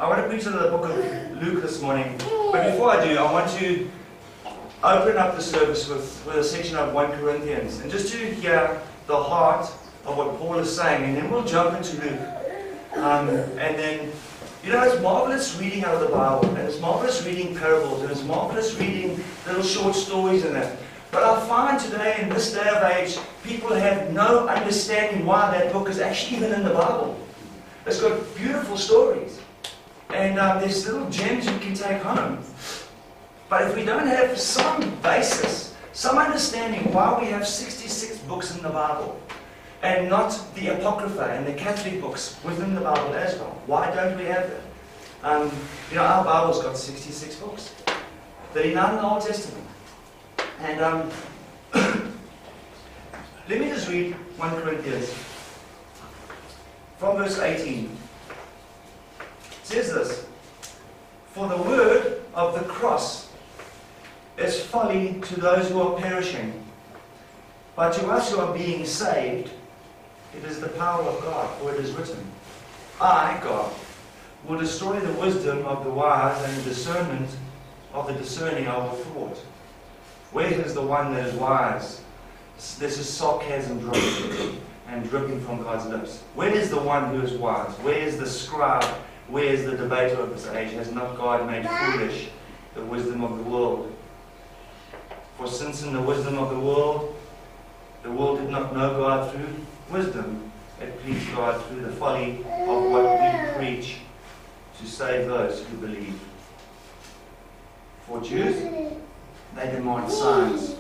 I want to preach out of the book of Luke this morning. But before I do, I want to open up the service with a section of 1 Corinthians. And just to hear the heart of what Paul is saying. And then we'll jump into Luke. And then, you know, it's marvelous reading out of the Bible. And it's marvelous reading parables. And it's marvelous reading little short stories in it. But I find today, in this day of age, people have no understanding why that book is actually even in the Bible. It's got beautiful stories. And there's little gems you can take home. But if we don't have some basis, some understanding why we have 66 books in the Bible, and not the Apocrypha and the Catholic books within the Bible as well, why don't we have that? You know, our Bible's got 66 books. 39 in the Old Testament. And let me just read 1 Corinthians from verse 18. It says this: "For the word of the cross is folly to those who are perishing, but to us who are being saved, it is the power of God. For it is written, I, God, will destroy the wisdom of the wise, and the discernment of the discerning I will thwart. Where is the one that is wise?" This is sarcasm dripping from God's lips. Where is the one who is wise? Where is the scribe? Where is the debater of this age? Has not God made foolish the wisdom of the world? For since in the wisdom of the world did not know God through wisdom, it pleased God through the folly of what we preach to save those who believe. For Jews, they demand signs.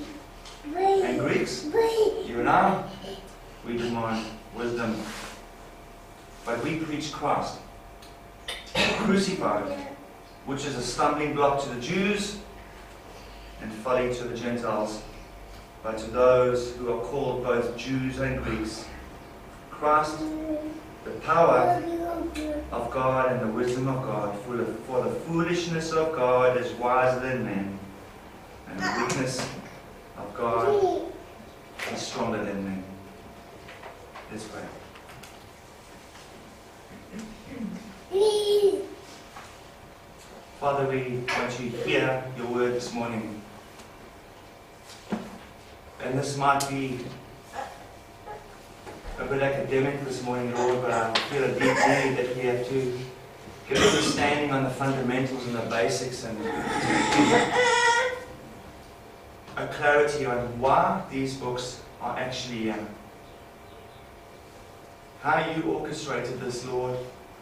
And Greeks, you and I, we demand wisdom. But we preach Christ crucified, which is a stumbling block to the Jews and folly to the Gentiles. But to those who are called both Jews and Greeks, Christ, the power of God and the wisdom of God. For the foolishness of God is wiser than men, and the weakness of God is stronger than men. Let's pray. Father, we want you to hear your word this morning. And this might be a bit academic this morning, Lord, but I feel a deep need that we have to get an understanding on the fundamentals and the basics, and a clarity on why these books are actually how you orchestrated this, Lord,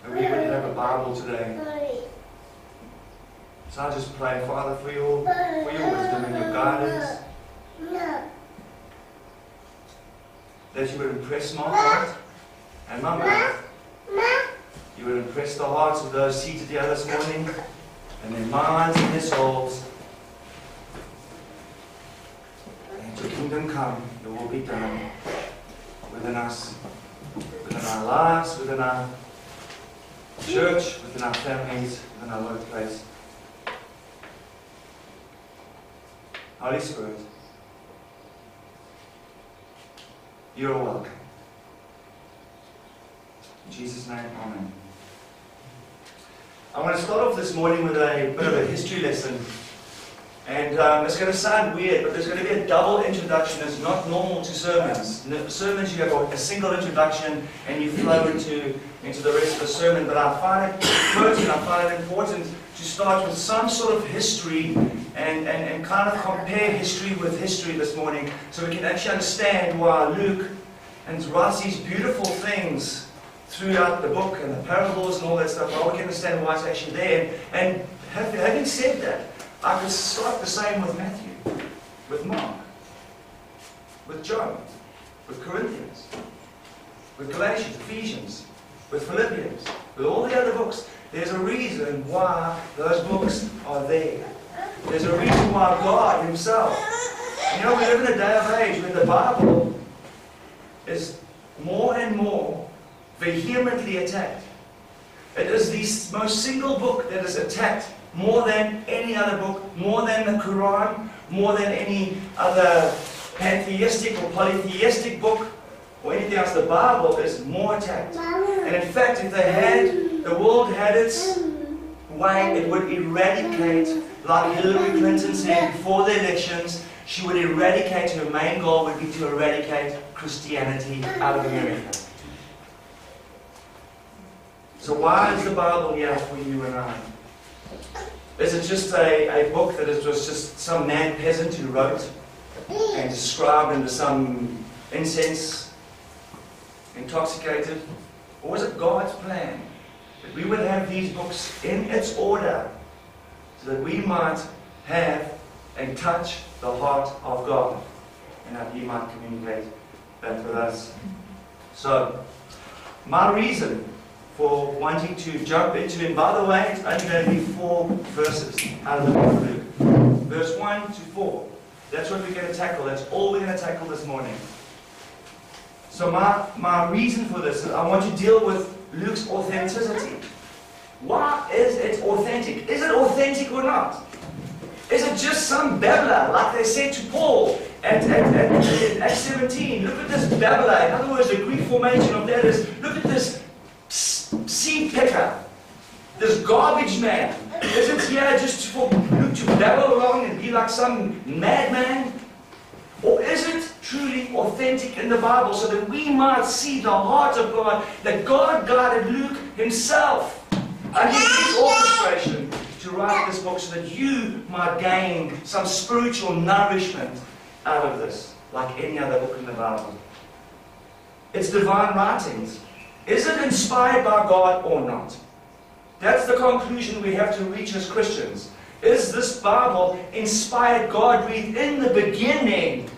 and we would have a Bible today. So I just pray, Father, for your wisdom and your guidance, that you would impress my heart and my mouth. You would impress the hearts of those seated here this morning, and their minds and their souls. And your kingdom come, your will be done within us, within our lives, within our church, within our families, within our workplace. Holy Spirit, you are welcome. In Jesus' name, amen. I want to start off this morning with a bit of a history lesson. And it's going to sound weird, but there's going to be a double introduction. It's not normal to sermons. In sermons, you have a single introduction and you flow into the rest of the sermon. But I find it pertinent, I find it important to start with some sort of history and kind of compare history with history this morning, so we can actually understand why Luke writes these beautiful things throughout the book and the parables and all that stuff. Why we can understand why it's actually there. And having said that, I could start the same with Matthew, with Mark, with John, with Corinthians, with Galatians, Ephesians, with Philippians, with all the other books. There's a reason why those books are there. There's a reason why God Himself. You know, we live in a day of age when the Bible is more and more vehemently attacked. It is the most single book that is attacked more than any other book, more than the Quran, more than any other pantheistic or polytheistic book or anything else. The Bible is more attacked. And in fact, if the world had its way it would eradicate, like Hillary Clinton said before the elections, she would eradicate, her main goal would be to eradicate Christianity out of America. So why is the Bible here for you and I? Is it just a book that it was just some mad peasant who wrote and described into some incense, intoxicated? Or was it God's plan that we would have these books in its order so that we might have and touch the heart of God and that He might communicate that with us? So, my reason for wanting to jump into, and by the way, it's only going to be 4 verses out of the book of Luke. Verse 1 to 4. That's what we're going to tackle. That's all we're going to tackle this morning. So my reason for this is I want to deal with Luke's authenticity. Why is it authentic? Is it authentic or not? Is it just some babbler, like they said to Paul at Acts 17? Look at this babbler. In other words, the Greek formation of that is, look at this seed picker, this garbage man. Is it here just for Luke to babble along and be like some madman? Or is it truly authentic in the Bible so that we might see the heart of God, that God guided Luke himself under his orchestration to write this book so that you might gain some spiritual nourishment out of this, like any other book in the Bible? It's divine writings. Is it inspired by God or not? That's the conclusion we have to reach as Christians. Is this Bible inspired, God-breathed? In the beginning,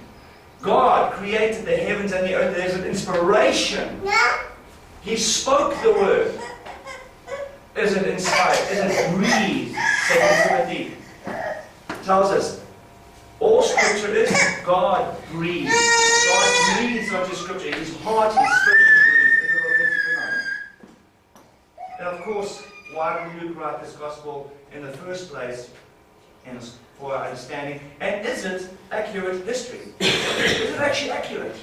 God created the heavens and the earth. There's an inspiration. He spoke the word. Is it inspired? Is it breathed? 2 Timothy tells us all Scripture is God-breathed. God breathes onto Scripture. His heart, His Spirit breathes. Is it authentic or not? And of course, why did Luke write this gospel in the first place? And for our understanding. And is it accurate history? Is it actually accurate?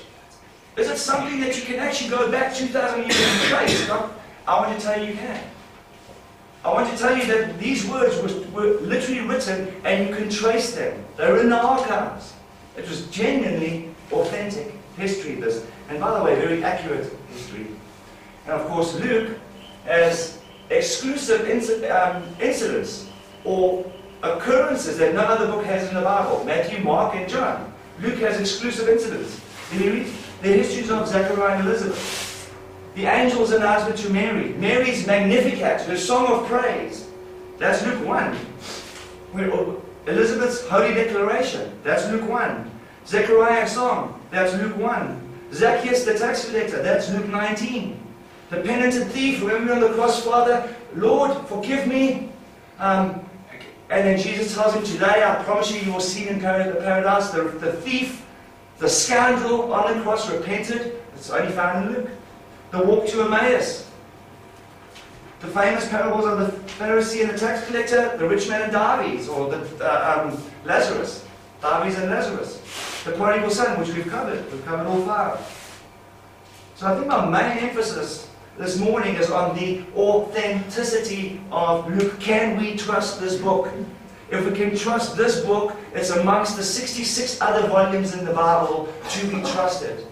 Is it something that you can actually go back 2,000 years and trace? I want to tell you can. I want to tell you that these words were literally written and you can trace them. They're in the archives. It was genuinely authentic history, this. And by the way, very accurate history. And of course, Luke has exclusive incidents or occurrences that no other book has in the Bible. Matthew, Mark, and John. Luke has exclusive incidents. Then you read the histories of Zechariah and Elizabeth. The angel's announcement to Mary. Mary's Magnificat, her song of praise. That's Luke 1. Elizabeth's holy declaration. That's Luke 1. Zechariah's song. That's Luke 1. Zacchaeus the tax collector. That's Luke 19. The penitent thief, remember on the cross, Father, Lord, forgive me. And then Jesus tells him, today I promise you, you will see in paradise. The thief, the scoundrel on the cross repented. It's only found in Luke. The walk to Emmaus. The famous parables of the Pharisee and the tax collector, the rich man and Dives, or the Lazarus. Dives and Lazarus. The prodigal son, which we've covered. We've covered all 5. So I think my main emphasis this morning is on the authenticity of Luke. Can we trust this book? If we can trust this book, it's amongst the 66 other volumes in the Bible to be trusted.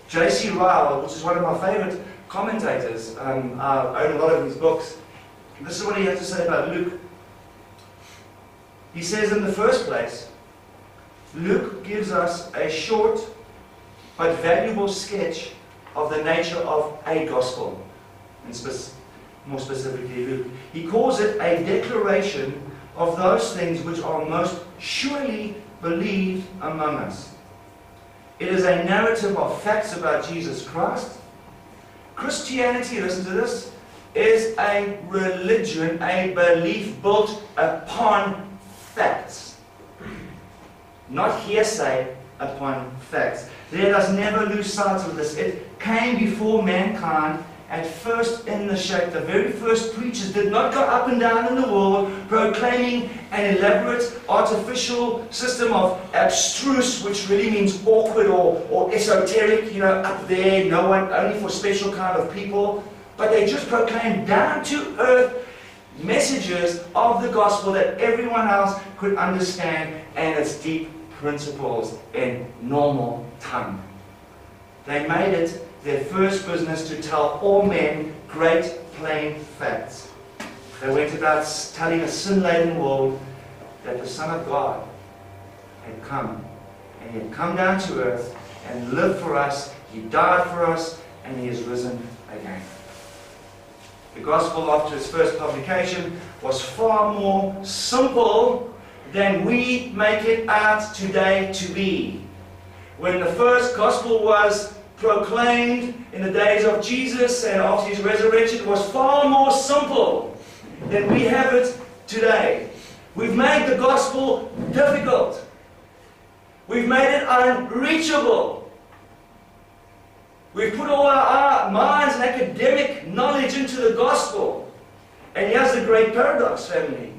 J.C. Ryle, which is one of my favorite commentators, I own a lot of his books. This is what he has to say about Luke. He says, in the first place, Luke gives us a short but valuable sketch of the nature of a gospel, and more specifically Luke. He calls it a declaration of those things which are most surely believed among us. It is a narrative of facts about Jesus Christ. Christianity, listen to this, is a religion, a belief built upon facts. Not hearsay, upon facts. Let us never lose sight of this. It came before mankind at first in the shape. The very first preachers did not go up and down in the world proclaiming an elaborate artificial system of abstruse, which really means awkward or esoteric, up there, no one, only for special kind of people. But they just proclaimed down to earth messages messages of the gospel that everyone else could understand, and its deep principles in normal tongue. They made it their first business to tell all men great plain facts. They went about telling a sin-laden world that the Son of God had come, and He had come down to earth and lived for us. He died for us, and He has risen again. The gospel, after its first publication, was far more simple than we make it out today to be. When the first gospel was proclaimed in the days of Jesus and after His resurrection, it was far more simple than we have it today. We've made the gospel difficult. We've made it unreachable. We've put all our minds and academic knowledge into the gospel. And here's the great paradox, family.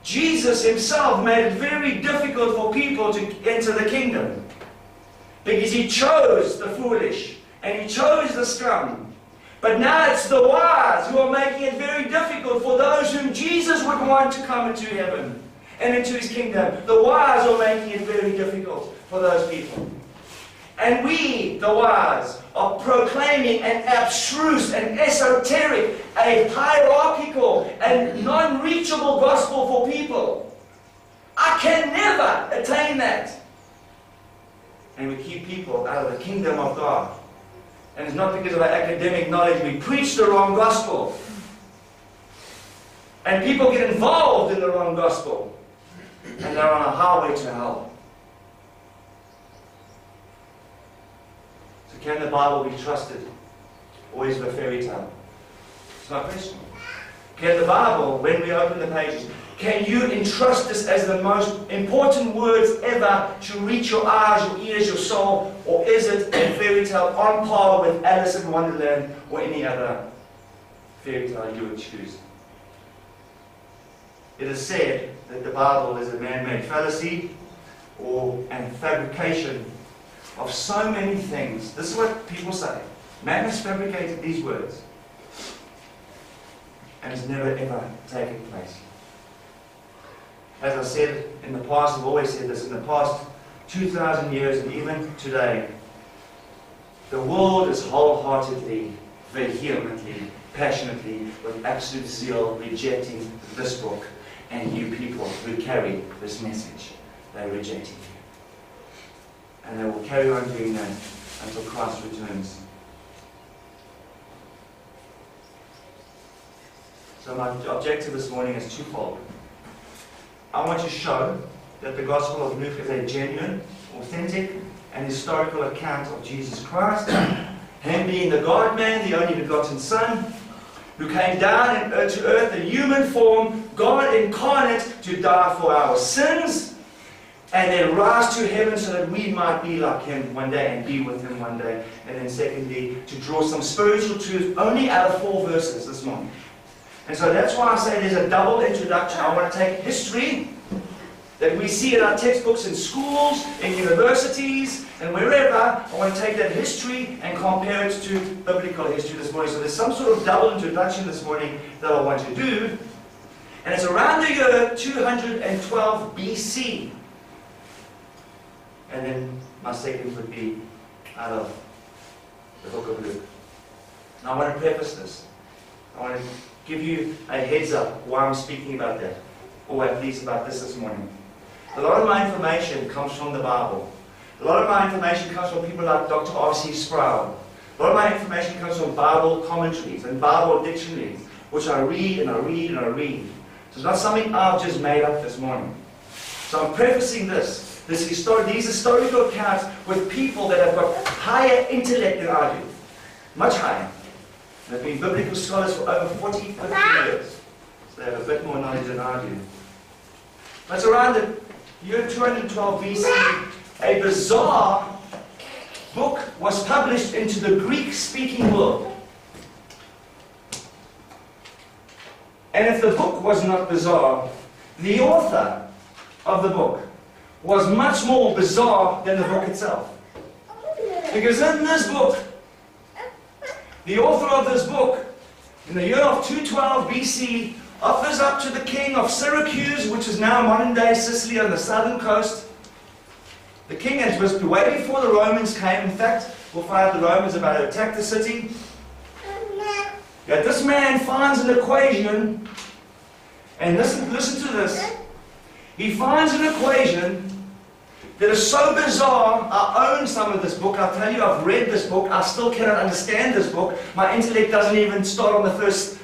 Jesus Himself made it very difficult for people to enter the kingdom. Because He chose the foolish and He chose the scum. But now it's the wise who are making it very difficult for those whom Jesus would want to come into heaven and into His kingdom. The wise are making it very difficult for those people. And we, the wise, are proclaiming an abstruse, an esoteric, a hierarchical, and non-reachable gospel for people. I can never attain that. And we keep people out of the kingdom of God. And it's not because of our academic knowledge. We preach the wrong gospel. And people get involved in the wrong gospel. And they're on a highway to hell. So can the Bible be trusted? Or is it a fairy tale? It's my question. Can the Bible, when we open the pages, can you entrust this as the most important words ever to reach your eyes, your ears, your soul? Or is it a fairy tale on par with Alice in Wonderland or any other fairy tale you would choose? It is said that the Bible is a man-made fallacy or a fabrication of so many things. This is what people say. Man has fabricated these words and it's never ever taken place. As I said in the past, I've always said this, in the past 2,000 years and even today, the world is wholeheartedly, vehemently, passionately, with absolute zeal rejecting this book and you people who carry this message. They're rejecting you. And they will carry on doing that until Christ returns. So my objective this morning is twofold. I want to show that the Gospel of Luke is a genuine, authentic, and historical account of Jesus Christ, Him being the God-man, the only begotten Son, who came down to earth in human form, God incarnate, to die for our sins, and then rise to heaven so that we might be like Him one day and be with Him one day. And then secondly, to draw some spiritual truth only out of 4 verses this morning. And so that's why I say there's a double introduction. I want to take history that we see in our textbooks in schools, in universities, and wherever. I want to take that history and compare it to biblical history this morning. So there's some sort of double introduction this morning that I want to do. And it's around the year 212 BC. And then my second would be out of the book of Luke. Now I want to preface this. I want to give you a heads up why I'm speaking about that, or at least about this morning. A lot of my information comes from the Bible. A lot of my information comes from people like Dr. R.C. Sproul. A lot of my information comes from Bible commentaries and Bible dictionaries, which I read and I read and I read. So it's not something I've just made up this morning. So I'm prefacing these historical accounts with people that have got higher intellect than I do. Much higher. They've been biblical scholars for over 40, 50 years. So they have a bit more knowledge than I do. But it's around the year 212 BC, a bizarre book was published into the Greek-speaking world. And if the book was not bizarre, the author of the book was much more bizarre than the book itself. Because in this book, the author of this book, in the year of 212 BC, offers up to the king of Syracuse, which is now modern-day Sicily on the southern coast. The king was way before the Romans came. In fact, we'll find the Romans about to attack the city. Yet this man finds an equation, and listen to this. He finds an equation that is so bizarre. I own some of this book. I'll tell you, I've read this book. I still cannot understand this book. My intellect doesn't even start on the first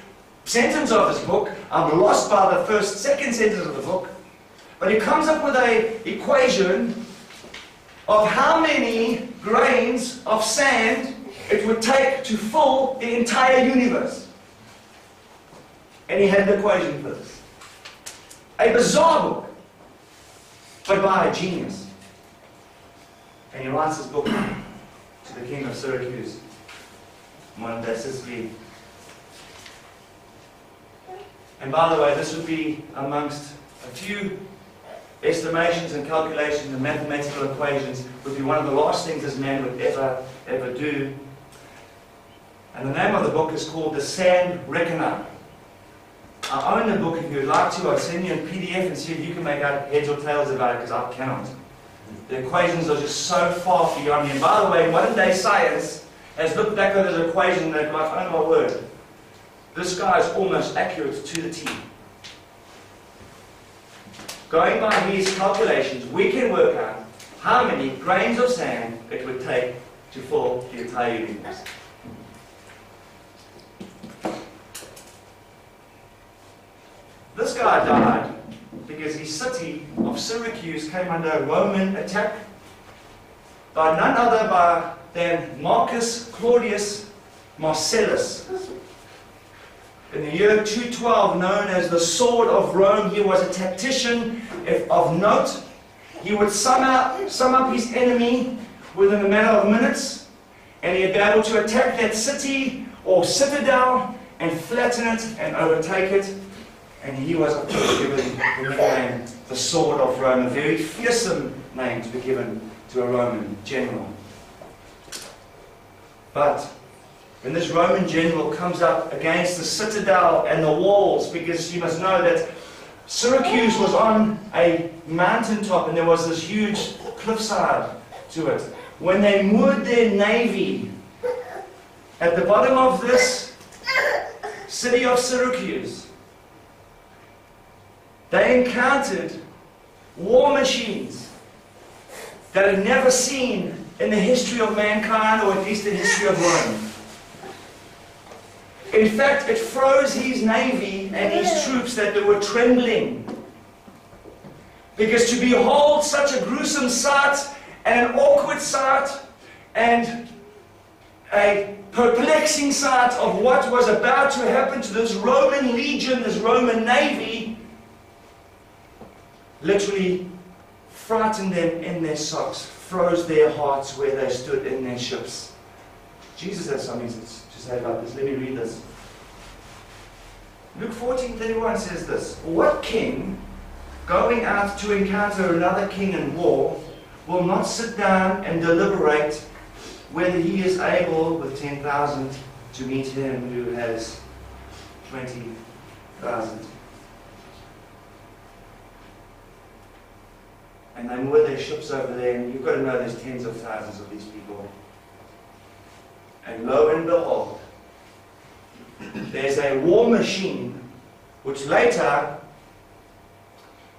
sentence of this book. I'm lost by the second sentence of the book. But he comes up with an equation of how many grains of sand it would take to fill the entire universe. And he had an equation for this. A bizarre book, but by a genius. And he writes this book to the king of Syracuse, modern-day Sicily. And by the way, this would be amongst a few estimations and calculations and mathematical equations, would be one of the last things this man would ever do. And the name of the book is called The Sand Reckoner. I own the book. If you'd like to, I'll send you a PDF and see if you can make out heads or tails about it, because I cannot. The equations are just so far beyond me. And by the way, modern-day science has looked back at this equation and they've gone, oh my word, this guy is almost accurate to the T. Going by these calculations, we can work out how many grains of sand it would take to fill the entire universe. This guy died because his city of Syracuse came under Roman attack by none other than Marcus Claudius Marcellus. In the year 212, known as the Sword of Rome, he was a tactician of note. He would sum up his enemy within a matter of minutes, and he'd be able to attack that city or citadel and flatten it and overtake it. And he was, of course, given the nickname the Sword of Rome, a very fearsome name to be given to a Roman general. But when this Roman general comes up against the citadel and the walls, because you must know that Syracuse was on a mountaintop and there was this huge cliffside to it. When they moored their navy at the bottom of this city of Syracuse, they encountered war machines that had never seen in the history of mankind, or at least the history of Rome. In fact, it froze his navy and his troops that they were trembling. Because to behold such a gruesome sight, and an awkward sight, and a perplexing sight of what was about to happen to this Roman legion, this Roman navy, literally frightened them in their socks, froze their hearts where they stood in their ships. Jesus has something to say about this. Let me read this. Luke 14:31 says this: "What king, going out to encounter another king in war, will not sit down and deliberate whether he is able with 10,000 to meet him who has 20,000? And they moor their ships over there, and you've got to know there's tens of thousands of these people. And lo and behold, there's a war machine, which later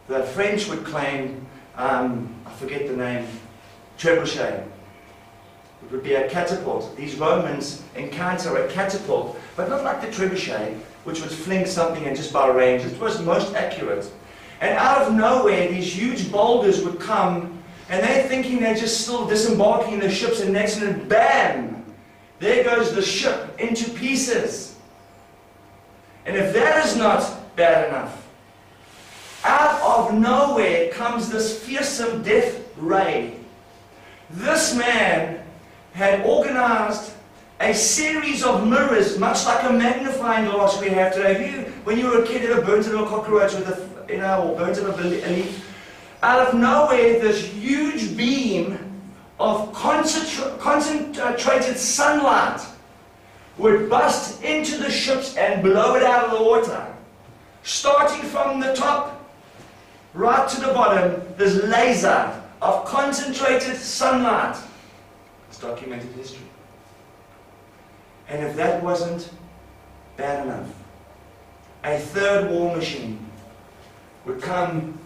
the French would claim, I forget the name, trebuchet. It would be a catapult. These Romans encounter a catapult, but not like the trebuchet, which would fling something and just by range. It was most accurate. And out of nowhere, these huge boulders would come, and they're thinking they're just still disembarking the ships, and next minute, bam! There goes the ship into pieces. And if that is not bad enough, out of nowhere comes this fearsome death ray. This man had organized a series of mirrors, much like a magnifying glass we have today. When you were a kid, ever burnt a little cockroach with a or burnt up a leaf? Out of nowhere, this huge beam of concentrated sunlight would bust into the ships and blow it out of the water. starting from the top right to the bottom, this laser of concentrated sunlight. It's documented history. And if that wasn't bad enough, a third war machine would come,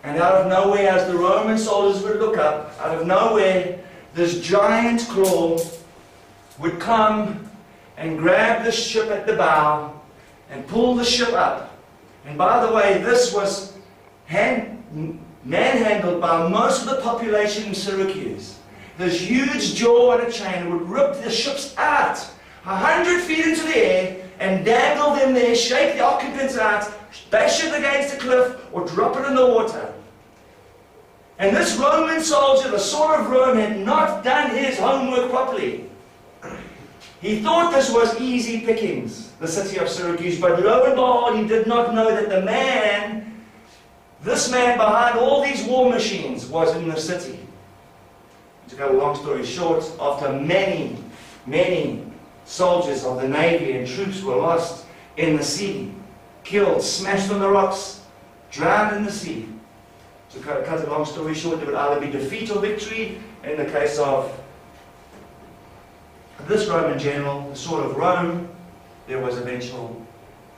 and out of nowhere, as the Roman soldiers would look up, out of nowhere, this giant claw would come and grab the ship at the bow and pull the ship up. And by the way, this was manhandled by most of the population in Syracuse. This huge jaw on a chain would rip the ships out 100 feet into the air and dangle them there, shake the occupants out, bash it against a cliff, or drop it in the water. And this Roman soldier, the sword of Rome, had not done his homework properly. He thought this was easy pickings, the city of Syracuse, but lo and behold, he did not know that this man behind all these war machines was in the city. To cut a long story short, after many, many soldiers of the Navy and troops were lost in the sea, killed, smashed on the rocks, drowned in the sea. To cut a long story short, there would either be defeat or victory. In the case of this Roman general, the sword of Rome, there was eventual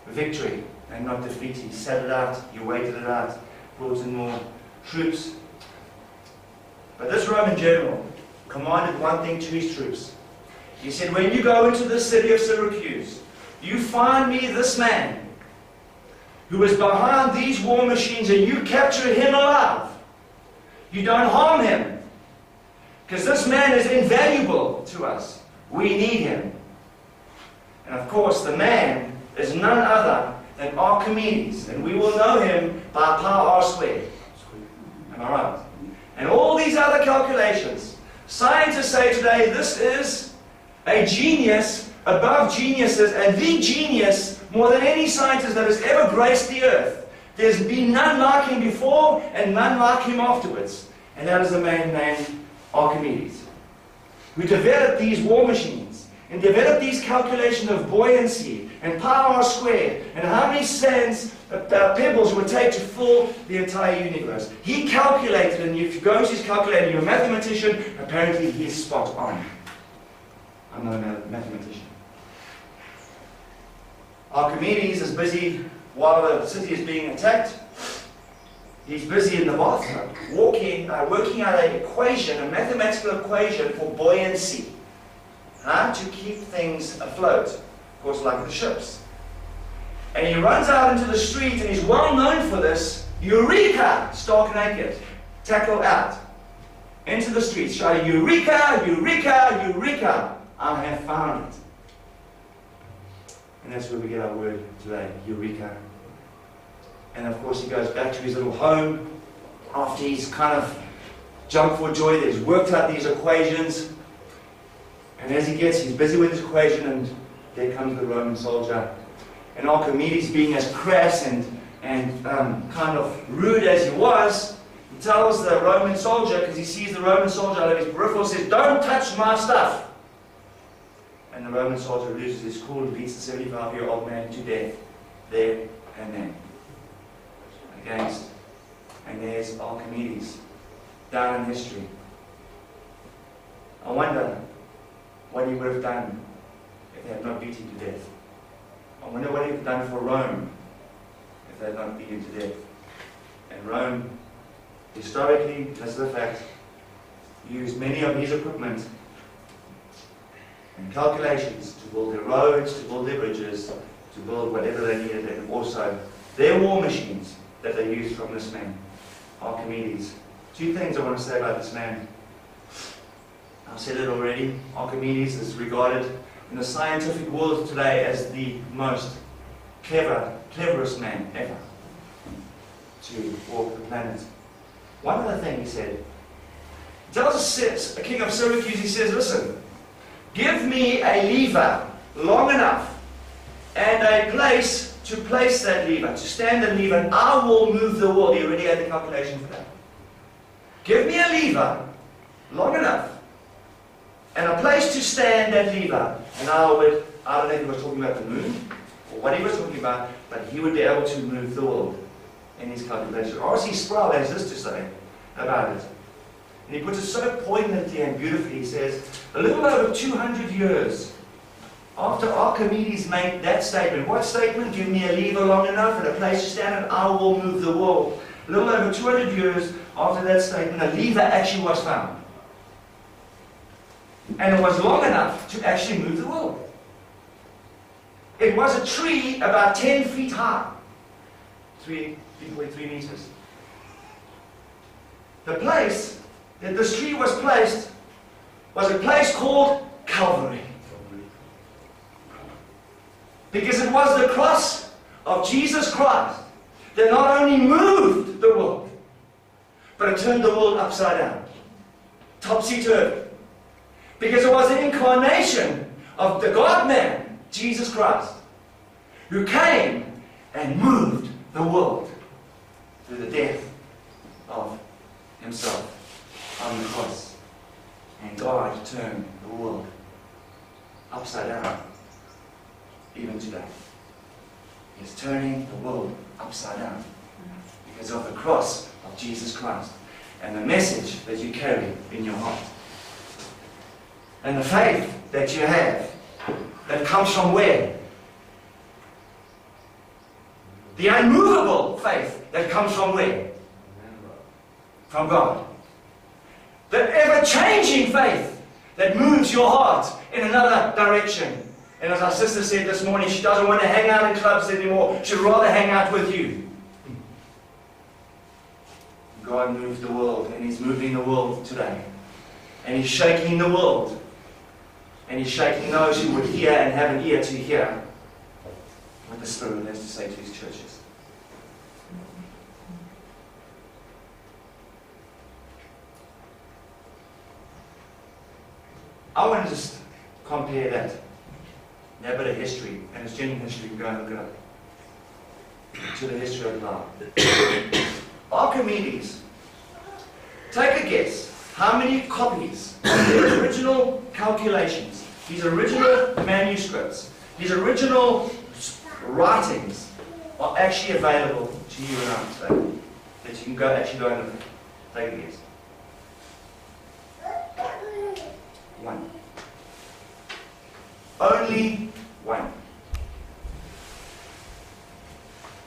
victory and not defeat. He sat it out, he waited it out, brought in more troops. But this Roman general commanded one thing to his troops. He said, when you go into the city of Syracuse, you find me this man who is behind these war machines, and you capture him alive. You don't harm him, because this man is invaluable to us. We need him. And of course, the man is none other than Archimedes, and we will know him by pi r squared. Am I right? And all these other calculations, scientists say today this is a genius above geniuses, and the genius more than any scientist that has ever graced the earth. There's been none like him before and none like him afterwards. And that is a man named Archimedes, who developed these war machines and developed these calculations of buoyancy and pi r squared and how many pebbles it would take to fill the entire universe. He calculated, and if you go into his calculator, you're a mathematician, apparently he's spot on. I'm not a mathematician. Archimedes is busy while the city is being attacked. He's busy in the bathtub, working out an equation, a mathematical equation for buoyancy, to keep things afloat, of course, like the ships. And he runs out into the street, and he's well known for this. Eureka! Stark naked, tackle out into the streets, shouting, "Eureka! Eureka! Eureka! I have found it." And that's where we get our word today, Eureka. And of course he goes back to his little home after he's kind of jumped for joy that he's worked out these equations. And as he's busy with his equation, and there comes the Roman soldier. And Archimedes, being as crass and kind of rude as he was, he tells the Roman soldier, because he sees the Roman soldier out of his peripheral, says, "Don't touch my stuff." And the Roman soldier loses his cool and beats the 75-year-old man to death, there and then. And there's Archimedes, down in history. I wonder what he would have done if they had not beat him to death. I wonder what he would have done for Rome if they had not beat him to death. And Rome, historically, this is a fact, used many of his equipment and calculations to build their roads, to build their bridges, to build whatever they needed, and also their war machines that they used from this man, Archimedes. Two things I want to say about this man. I've said it already. Archimedes is regarded in the scientific world today as the most cleverest man ever to walk the planet. One other thing he said. He tells us, a king of Syracuse, he says, "Listen, give me a lever long enough and a place to place that lever, to stand the lever, and I will move the world." He already had the calculation for that. Give me a lever long enough and a place to stand that lever, and I don't know if he was talking about the moon or what he was talking about, but he would be able to move the world in his calculation. R.C. Sproul has this to say about it. And he puts it so poignantly and beautifully. He says, a little over 200 years after Archimedes made that statement, what statement? Give me a lever long enough and a place to stand and I will move the world. A little over 200 years after that statement, a lever actually was found. And it was long enough to actually move the world. It was a tree about 10 feet high. 3 meters. The place that this tree was placed was a place called Calvary. Because it was the cross of Jesus Christ that not only moved the world, but it turned the world upside down. Topsy-turvy. Because it was the incarnation of the God-man, Jesus Christ, who came and moved the world through the death of himself on the cross. And God turned the world upside down. Even today, He's turning the world upside down because of the cross of Jesus Christ and the message that you carry in your heart. And the faith that you have that comes from where? The unmovable faith that comes from where? From God. The ever-changing faith that moves your heart in another direction. And as our sister said this morning, she doesn't want to hang out in clubs anymore. She'd rather hang out with you. God moves the world, and He's moving the world today. And He's shaking the world. And He's shaking those who would hear and have an ear to hear what the Spirit has to say to His churches. I want to just compare that bit of history, and it's genuine history, you can go and look it up, to the history of the Bible. Archimedes, take a guess, how many copies of the original calculations, his original manuscripts, his original writings are actually available to you and I today, that you can actually go and look at. Take a guess. 1. Only 1.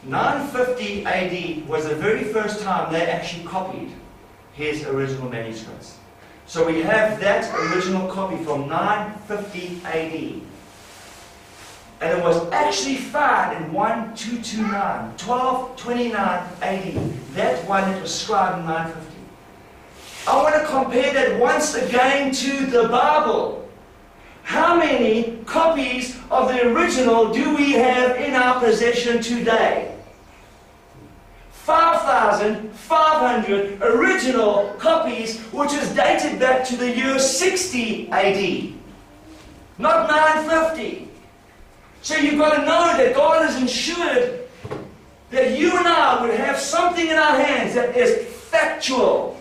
950 AD was the very first time they actually copied his original manuscripts. So we have that original copy from 950 AD. And it was actually found in 1229, 1229 AD. That one that was scribed in 950. I want to compare that once again to the Bible. How many copies of the original do we have in our possession today? 5,500 original copies, which is dated back to the year 60 AD. Not 950. So you've got to know that God has ensured that you and I would have something in our hands that is factual,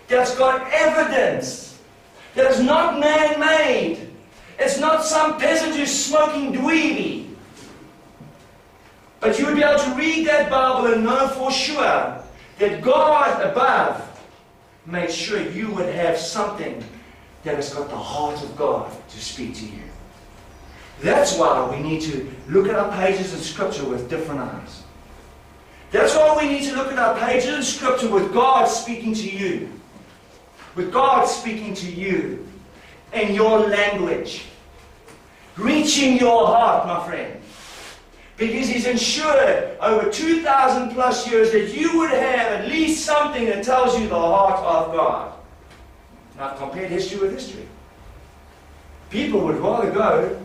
that's got evidence, that is not man-made. It's not some peasant who's smoking dweeby. But you would be able to read that Bible and know for sure that God above made sure you would have something that has got the heart of God to speak to you. That's why we need to look at our pages in Scripture with different eyes. That's why we need to look at our pages in Scripture with God speaking to you. With God speaking to you in your language. Reaching your heart, my friend. Because He's ensured over 2,000 plus years that you would have at least something that tells you the heart of God. Now compare history with history. People would rather go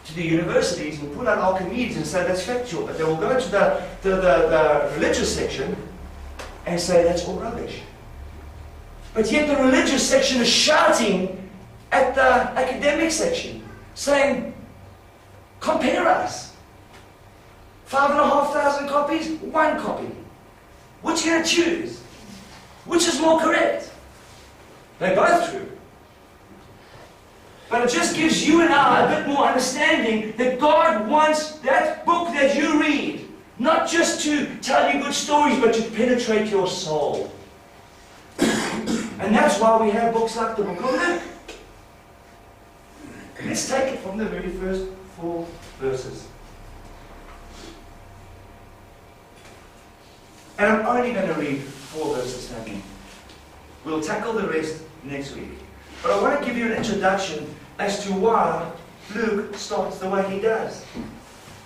to the universities and pull out Archimedes and say that's factual, but they will go to the religious section and say that's all rubbish. But yet the religious section is shouting at the academic section, saying, compare us. 5,500 copies, 1 copy. Which are you going to choose? Which is more correct? They're both true. But it just gives you and I a bit more understanding that God wants that book that you read, not just to tell you good stories, but to penetrate your soul. And that's why we have books like the Book of Luke. Let's take it from the very first 4 verses. And I'm only going to read 4 verses, family. We'll tackle the rest next week. But I want to give you an introduction as to why Luke starts the way he does.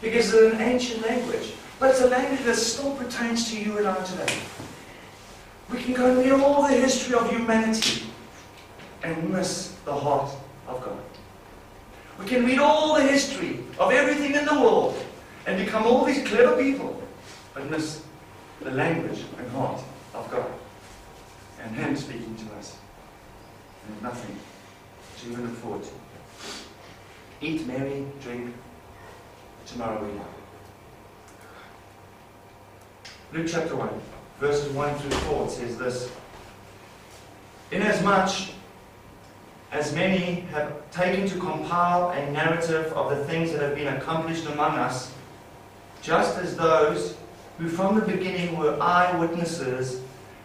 Because it's an ancient language. But it's a language that still pertains to you and I today. We can go and read all the history of humanity and miss the heart of God. We can read all the history of everything in the world and become all these clever people, but miss the language and heart of God and Him speaking to us. And nothing to even look forward to. Eat, marry, drink, tomorrow we die. Luke chapter 1, verses 1 through 4 says this: Inasmuch as many have taken to compile a narrative of the things that have been accomplished among us, just as those who from the beginning were eyewitnesses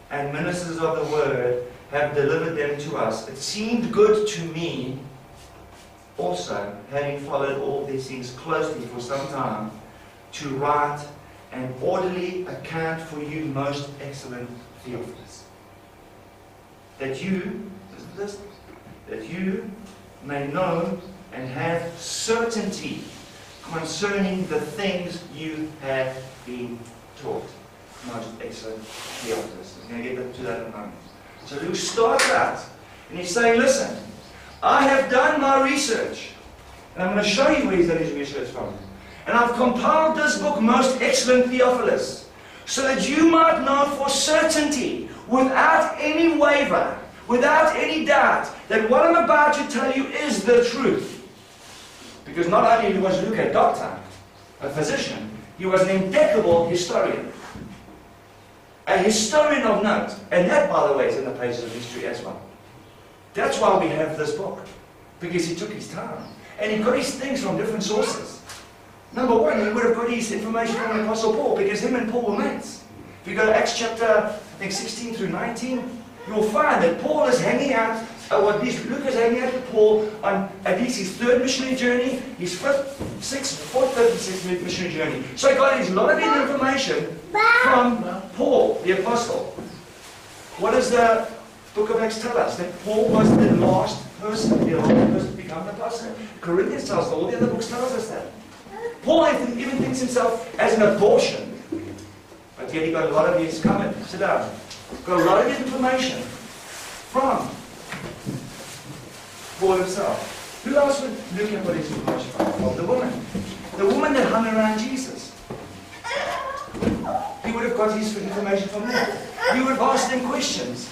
and ministers of the word have delivered them to us, it seemed good to me also, having followed all these things closely for some time, to write an orderly account for you, most excellent Theophilus, that you may know and have certainty concerning the things you have been taught. Most excellent Theophilus. I'm going to get to that in a moment. So Luke starts out and he's saying, listen, I have done my research. And I'm going to show you where he's done his research from. And I've compiled this book, Most Excellent Theophilus, so that you might know for certainty, without any waver, without any doubt, that what I'm about to tell you is the truth. Because not only was Luke a doctor, a physician, he was an impeccable historian. A historian of note. And that, by the way, is in the pages of history as well. That's why we have this book. Because he took his time. And he got his things from different sources. Number one, he would have got his information from the Apostle Paul, because him and Paul were mates. If you go to Acts chapter, I think 16 through 19, you'll find that Paul is hanging out, Luke is hanging out with Paul on at least his 3rd missionary journey, his 4th, 5th, and 6th missionary journey. So he got a lot of his information from Paul, the Apostle. What does the book of Acts tell us? That Paul was the last person to become an apostle. Corinthians tells us, all the other books tell us that. Paul even thinks himself as an abortion. But yet he got a lot of his, come and sit down, got a lot of his information from Paul himself. Who else would Luke have got his information from? Well, the woman. The woman that hung around Jesus. He would have got his information from them. He would have asked them questions.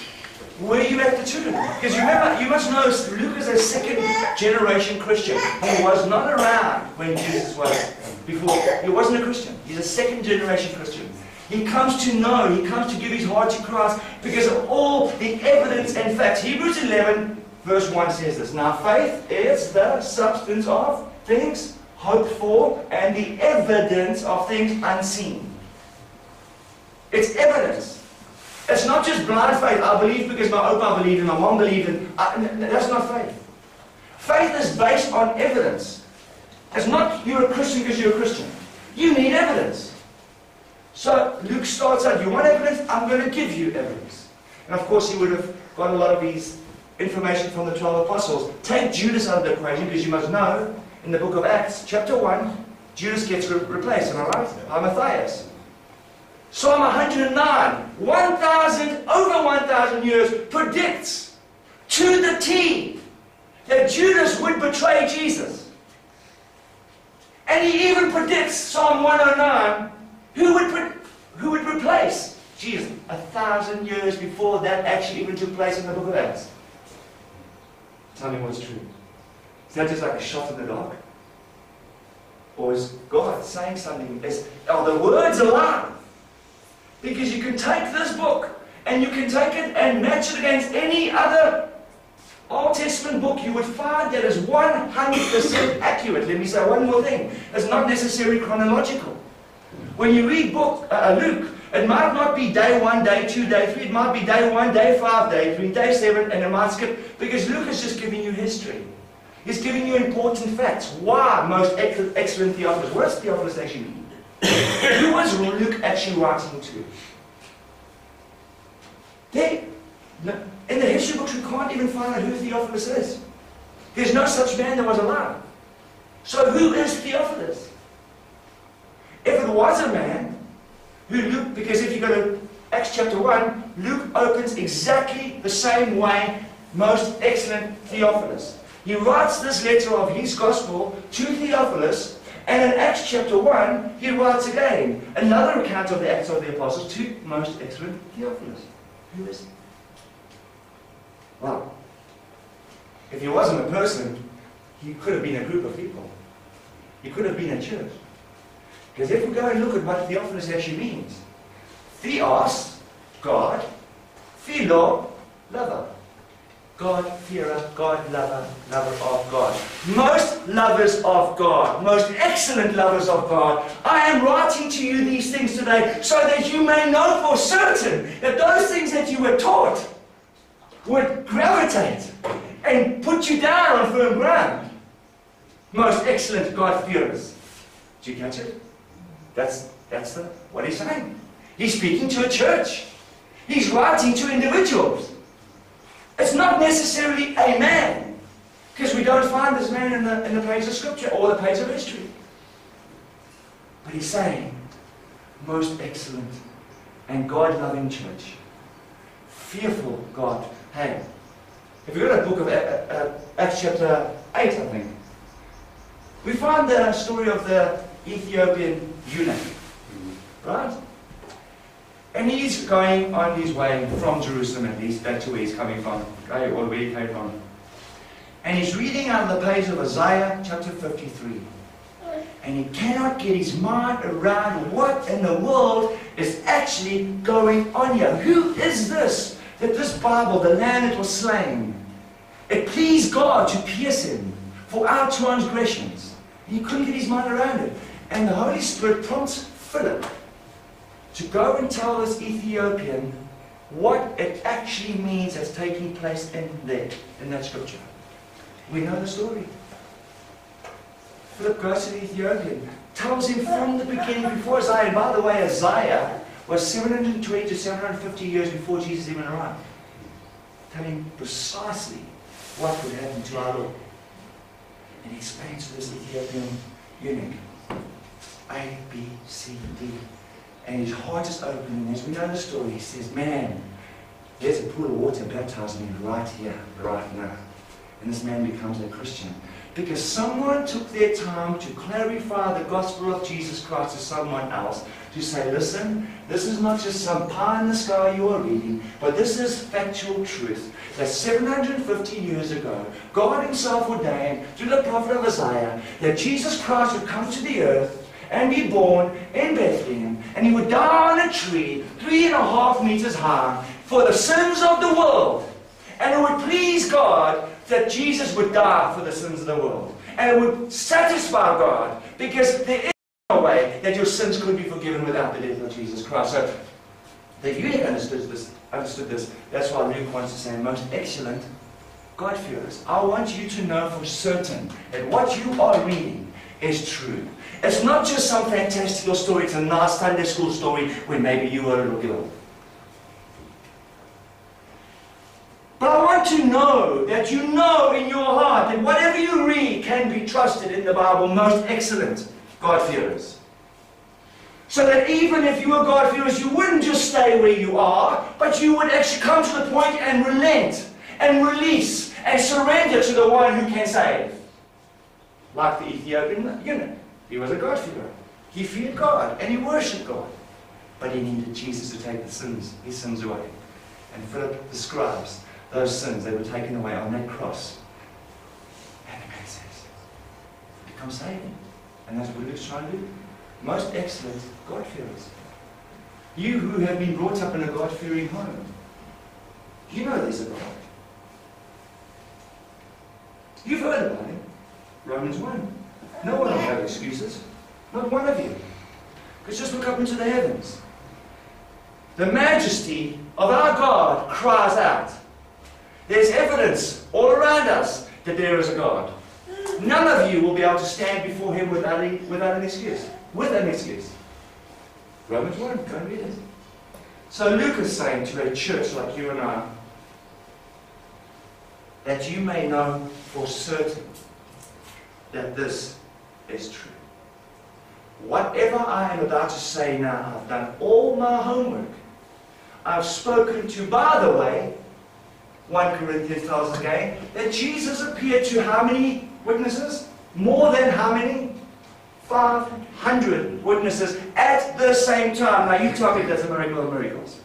Where are you at the tomb? Because remember, you must know, Luke is a 2nd generation Christian. He was not around when Jesus was before. He wasn't a Christian. He's a 2nd generation Christian. He comes to know, he comes to give his heart to Christ because of all the evidence and facts. Hebrews 11 verse 1 says this: Now faith is the substance of things hoped for and the evidence of things unseen. It's evidence. It's not just blind faith. I believe because my opa believed and my mom believed and that's not faith. Faith is based on evidence. It's not you're a Christian because you're a Christian. You need evidence. So Luke starts out, you want evidence? I'm going to give you evidence. And of course he would have got a lot of his information from the 12 apostles. Take Judas out of the equation, because you must know in the book of Acts, chapter 1, Judas gets replaced, am I right? By Matthias. Psalm 109, over 1,000 years, predicts to the T that Judas would betray Jesus. And he even predicts, Psalm 109, who would replace Jesus 1,000 years before that actually even took place in the book of Acts. Tell me what's true. Is that just like a shot in the dark? Or is God saying something? Are the words alive? Because you can take this book and you can take it and match it against any other Old Testament book, you would find that is 100% accurate. Let me say one more thing. It's not necessarily chronological. When you read Luke, it might not be day 1, day 2, day 3. It might be day 1, day 5, day 3, day 7, and it might skip. Because Luke is just giving you history. He's giving you important facts. Why most excellent Theophilus? What does Theophilus actually mean? Who was Luke actually writing to? In the history books, we can't even find out who Theophilus is. There's no such man that was alive. So who is Theophilus? If it was a man, who Luke, because if you go to Acts chapter 1, Luke opens exactly the same way most excellent Theophilus. He writes this letter of his gospel to Theophilus, and in Acts chapter 1, he writes again another account of the Acts of the Apostles to most excellent Theophilus. Who is he? Well, if he wasn't a person, he could have been a group of people. He could have been a church. Because if we go and look at what Theophilus actually means, Theos, God, Philo, lover. God-fearer, God-lover, lover of God. Most lovers of God, most excellent lovers of God, I am writing to you these things today so that you may know for certain that those things that you were taught would gravitate and put you down on firm ground. Most excellent God-fearers. Did you catch it? That's what he's saying. He's speaking to a church. He's writing to individuals. It's not necessarily a man, because we don't find this man in the page of Scripture or the page of history. But he's saying, most excellent and God-loving church. Fearful God. Hey, if you go to the book of Acts chapter 8, I think, we find the story of the Ethiopian eunuch, right? And he's going on his way from Jerusalem, at least, back to where he's coming from, okay, or where he came from. And he's reading out of the page of Isaiah chapter 53. And he cannot get his mind around what in the world is actually going on here. Who is this? That this Bible, the Lamb that was slain, it pleased God to pierce him for our transgressions. He couldn't get his mind around it. And the Holy Spirit prompts Philip to go and tell this Ethiopian what it actually means that's taking place in that scripture. We know the story. Philip goes to the Ethiopian, tells him from the beginning, before Isaiah, and by the way, Isaiah was 720 to 750 years before Jesus even arrived, telling him precisely what would happen to our Lord. And he explains to this Ethiopian eunuch, A, B, C, D. And his heart is open, and as we know the story, he says, man, there's a pool of water, baptize me right here, right now. And this man becomes a Christian. Because someone took their time to clarify the gospel of Jesus Christ to someone else, to say, listen, this is not just some pie in the sky you are reading, but this is factual truth. That 750 years ago, God himself ordained through the prophet of Isaiah that Jesus Christ would come to the earth and be born in Bethlehem, and he would die on a tree 3.5 meters high for the sins of the world. And it would please God that Jesus would die for the sins of the world. And it would satisfy God, because there is no way that your sins could be forgiven without the death of Jesus Christ. So the eunuch understood this. That's why Luke wants to say, most excellent God-fearers. I want you to know for certain that what you are reading is true. It's not just some fantastical story. It's a nice Sunday school story when maybe you were a little girl. But I want to know that you know in your heart that whatever you read can be trusted in the Bible. Most excellent God-fearers. So that even if you were God-fearers, you wouldn't just stay where you are, but you would actually come to the point and relent and release and surrender to the one who can save. Like the Ethiopian eunuch. He was a God-fearer. He feared God and he worshipped God. But he needed Jesus to take his sins away. And Philip describes those sins that were taken away on that cross. And the man says, become saving. And that's what Luke's trying to do. Most excellent God-fearers. You who have been brought up in a God-fearing home, you know there's a God. You've heard about it. Romans 1. No one will have excuses. Not one of you. Because just look up into the heavens. The majesty of our God cries out. There's evidence all around us that there is a God. None of you will be able to stand before Him without an excuse. With an excuse. Romans 1, go and read it. So Luke is saying to a church like you and I, that you may know for certain that this is true. Whatever I am about to say now, I've done all my homework. I've spoken to, by the way, 1 Corinthians tells us again, that Jesus appeared to how many witnesses? More than how many? 500 witnesses at the same time. Now you tell me that's a miracle of miracles.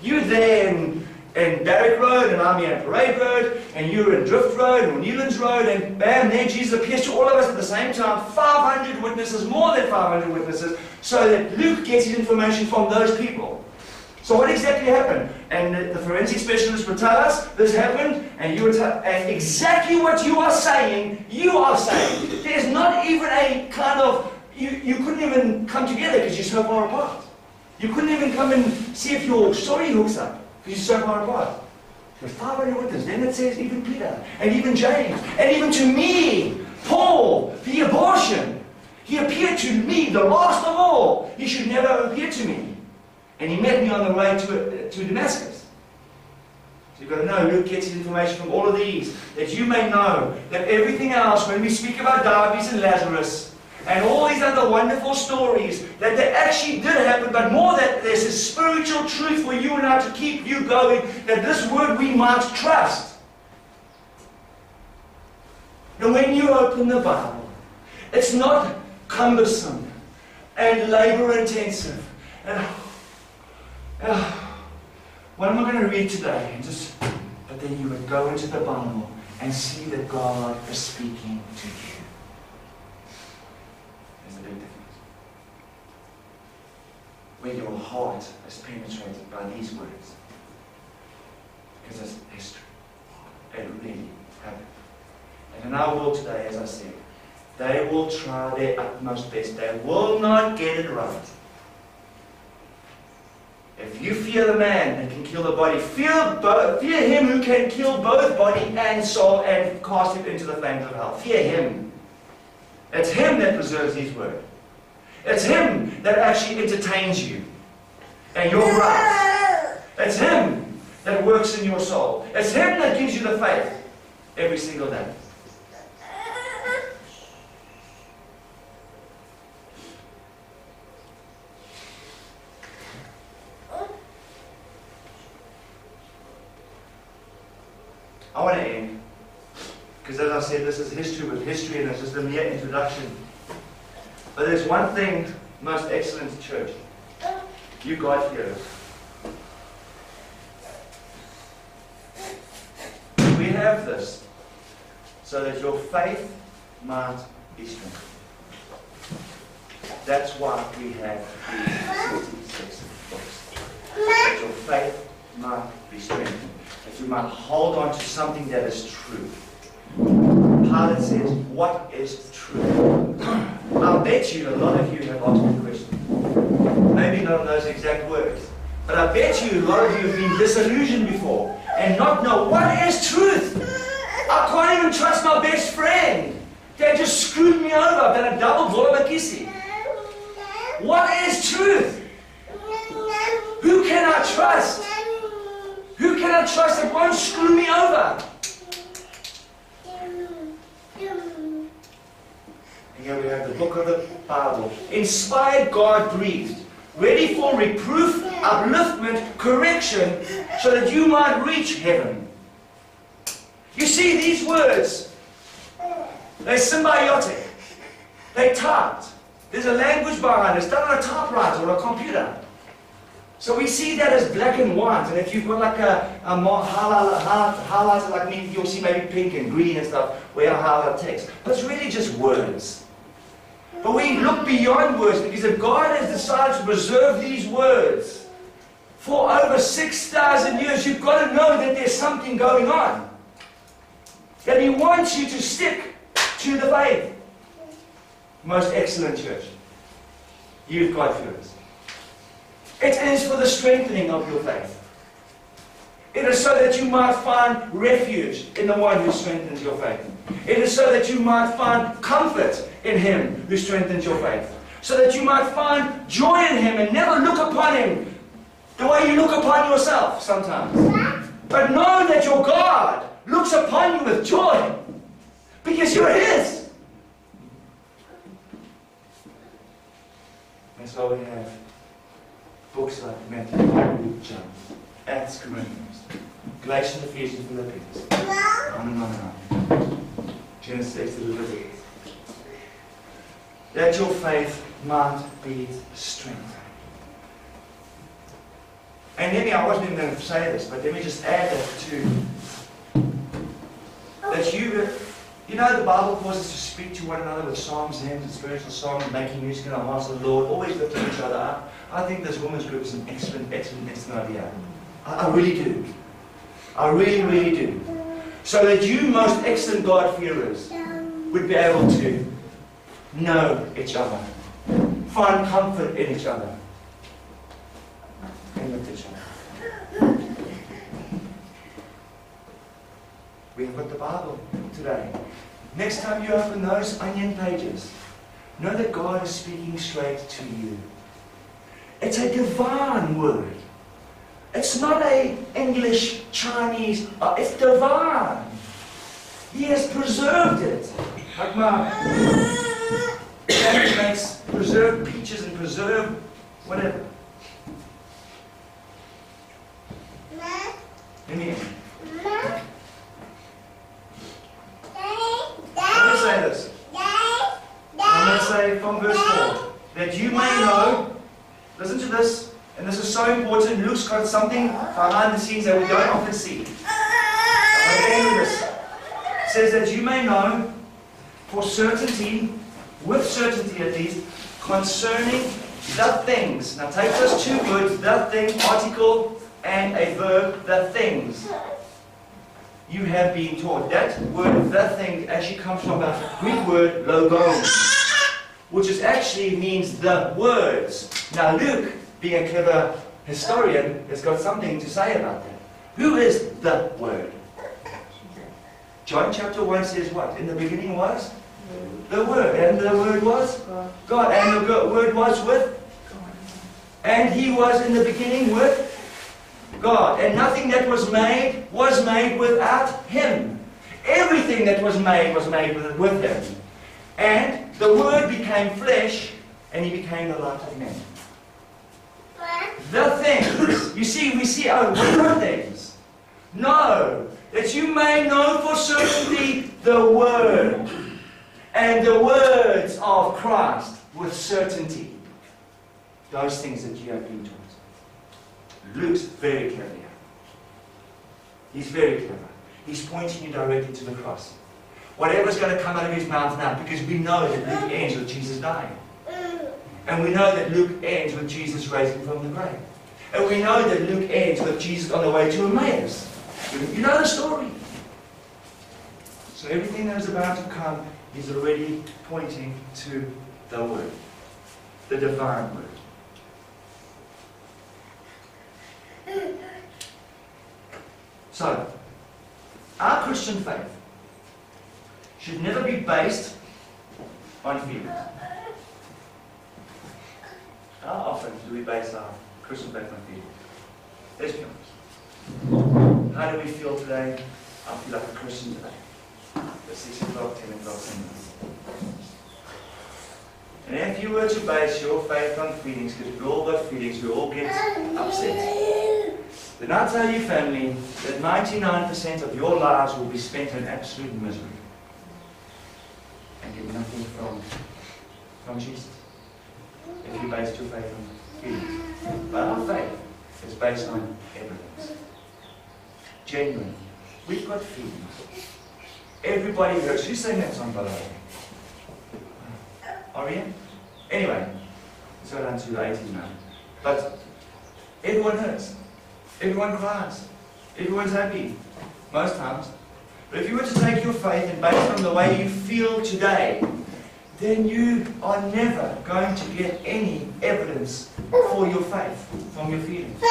You there in Barrack Road, and I'm here in Parade Road, and you're in Drift Road, or Newlands Road, and bam, there Jesus appears to all of us at the same time. 500 witnesses, more than 500 witnesses, so that Luke gets his information from those people. So what exactly happened? And the forensic specialist would tell us, this happened, and you would tell, and exactly what you are saying. There's not even a kind of, you couldn't even come together because you're so far apart. You couldn't even come and see if your story hooks up because you're so far apart. There's 500 witnesses. Then it says even Peter, and even James, and even to me, Paul, the abortion. He appeared to me, the last of all. He should never have appeared to me. And he met me on the way to Damascus. So you've got to know, Luke gets his information from all of these, that you may know that everything else, when we speak about Dives and Lazarus, and all these other wonderful stories, that they actually did happen, but more that there's a spiritual truth for you and I to keep you going, that this word we might trust. And when you open the Bible, it's not cumbersome and labor-intensive. And what am I going to read today? But then you would go into the Bible and see that God is speaking to you. There's a big difference. When your heart is penetrated by these words. Because it's history. It really happened. And in our world today, as I said, they will try their utmost best. They will not get it right. If you fear the man that can kill the body, fear him who can kill both body and soul and cast him into the flames of hell. Fear him. It's him that preserves his word. It's him that actually entertains you and your rights. It's him that works in your soul. It's him that gives you the faith every single day. I want to end, because as I said, this is history with history, and it's just a mere introduction. But there's one thing, most excellent church, you God-fearers. We have this so that your faith might be strengthened. That's why we have these 66 books. That your faith might be strengthened. That you might hold on to something that is true. Pilate says, what is true? I'll bet you a lot of you have asked the question. Maybe not in those exact words. But I bet you a lot of you have been disillusioned before and not know what is truth. I can't even trust my best friend. They just screwed me over. I've done a double bolabakisi. What is truth? Who can I trust? Who can I trust that won't screw me over? And here we have the book of the Bible. Inspired, God-breathed. Ready for reproof, upliftment, correction, so that you might reach heaven. You see, these words, they're symbiotic. They're typed. There's a language behind it. It's done on a typewriter or a computer. So we see that as black and white, and if you've got like a highlighter like me, you'll see maybe pink and green and stuff where I highlight text. But it's really just words. But we look beyond words, because if God has decided to preserve these words for over 6,000 years, you've got to know that there's something going on. That He wants you to stick to the faith. Most excellent church. You've got fears. It is for the strengthening of your faith. It is so that you might find refuge in the one who strengthens your faith. It is so that you might find comfort in Him who strengthens your faith. So that you might find joy in Him and never look upon Him the way you look upon yourself sometimes. But know that your God looks upon you with joy because you're His. That's why we have books like Matthew, Luke, John, Acts, Corinthians, Galatians, Ephesians, Philippians, on and on and on. Genesis, Exodus, Leviticus. That your faith might be strengthened. And I wasn't even going to say this, but let me just add that to that you know the Bible calls us to speak to one another with psalms, hymns, and spiritual songs, making music in our hearts of the Lord, always lifting each other up. I think this women's group is an excellent idea. I really do. I really, really do. So that you, most excellent God-fearers, would be able to know each other, find comfort in each other, and with each other. We have got the Bible today. Next time you open those onion pages, know that God is speaking straight to you. It's a divine word. It's not an English, Chinese, it's divine. He has preserved it. Like my family makes preserved peaches and preserved whatever. Let me say this. I'm going to say from verse 4 that you may know, listen to this, and this is so important. Luke's got something behind the scenes that we don't often see. I'm going to end with this. It says that you may know for certainty, with certainty at least, concerning the things. Now take those two words, the thing, article, and a verb, the things. You have been taught. That word, the thing, actually comes from a Greek word, logos, which actually means the words. Now Luke, being a clever historian, has got something to say about that. Who is the Word? John chapter 1 says what? In the beginning was? The Word. And the Word was? God. And the Word was with? And He was in the beginning with God. And nothing that was made without Him. Everything that was made with Him. And the Word became flesh, and He became the light of men. The things. You see, we see, oh, what are things? No. That you may know for certainty the Word and the words of Christ with certainty. Those things that you have been taught. Luke's very clever here. He's very clever. He's pointing you directly to the cross. Whatever's going to come out of his mouth now, because we know that Luke ends with Jesus dying. And we know that Luke ends with Jesus rising from the grave. And we know that Luke ends with Jesus on the way to Emmaus. You know the story. So everything that is about to come is already pointing to the Word. The divine Word. So, our Christian faith should never be based on feelings. How often do we base our Christian faith on feelings? Let's be honest. How do we feel today? I feel like a Christian today. At 6 o'clock, 10 o'clock, 10 minutes. And if you were to base your faith on feelings, because we all got feelings, we all get upset, then I tell you, family, that 99% of your lives will be spent in absolute misery and get nothing from Jesus. If you based your faith on feelings. But our faith is based on evidence. Genuine. We've got feelings. Everybody hurts. Who's saying that song, by the way? Ariane? Anyway, it's got down to the 80s now. But everyone hurts. Everyone cries. Everyone's happy. Most times. But if you were to take your faith and base it on the way you feel today, then you are never going to get any evidence for your faith from your feelings.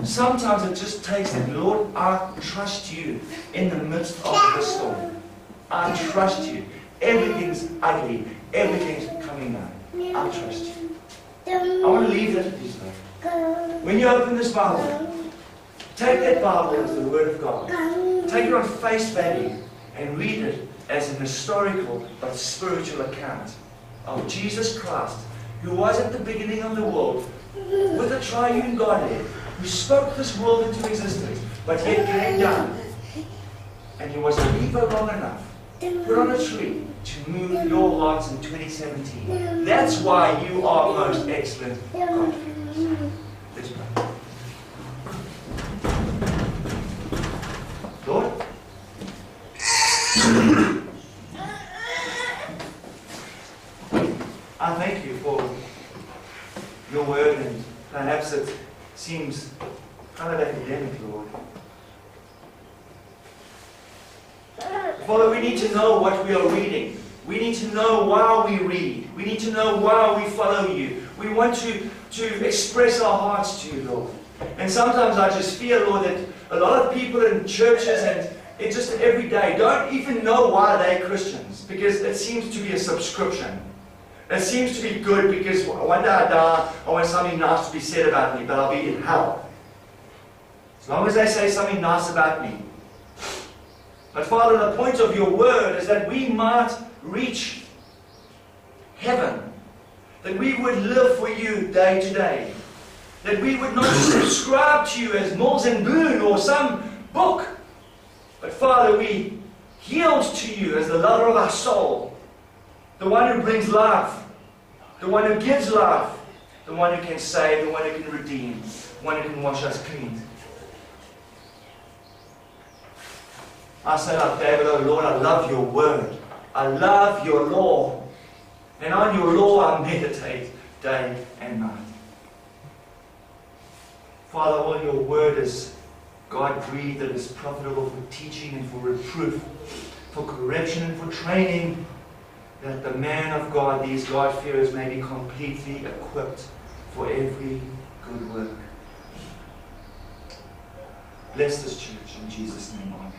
Sometimes it just takes that, Lord, I trust you in the midst of the storm. I trust you. Everything's ugly. Everything's coming down. I trust you. I want to leave that with you today. When you open this Bible, take that Bible as the Word of God. Take it on face value and read it as an historical but spiritual account of Jesus Christ, who was at the beginning of the world with a triune Godhead, who spoke this world into existence, but yet came down. And he was a believer long enough, put on a tree, to move your hearts in 2017. That's why you are most excellent God. Let's pray. Lord, I thank you for your word, and perhaps it seems kind of academic, Lord. Father, we need to know what we are reading. We need to know why we read. We need to know why we follow you. We want to express our hearts to you, Lord. And sometimes I just feel, Lord, that a lot of people in churches and it's just every day don't even know why they're Christians, because it seems to be a subscription. It seems to be good because one day I die, I want something nice to be said about me, but I'll be in hell. As long as they say something nice about me. But Father, the point of your word is that we might reach heaven. That we would live for you day to day. That we would not subscribe to you as Mills and Boone or some book. But Father, we yield to you as the lover of our soul. The one who brings life. The one who gives life. The one who can save. The one who can redeem. The one who can wash us clean. I say like David, oh Lord, I love your word. I love your law. And on your law I meditate day and night. Father, all your word is God-breathed, it is profitable for teaching and for reproof, for correction and for training, that the man of God, these God-fearers, may be completely equipped for every good work. Bless this church in Jesus' name, amen.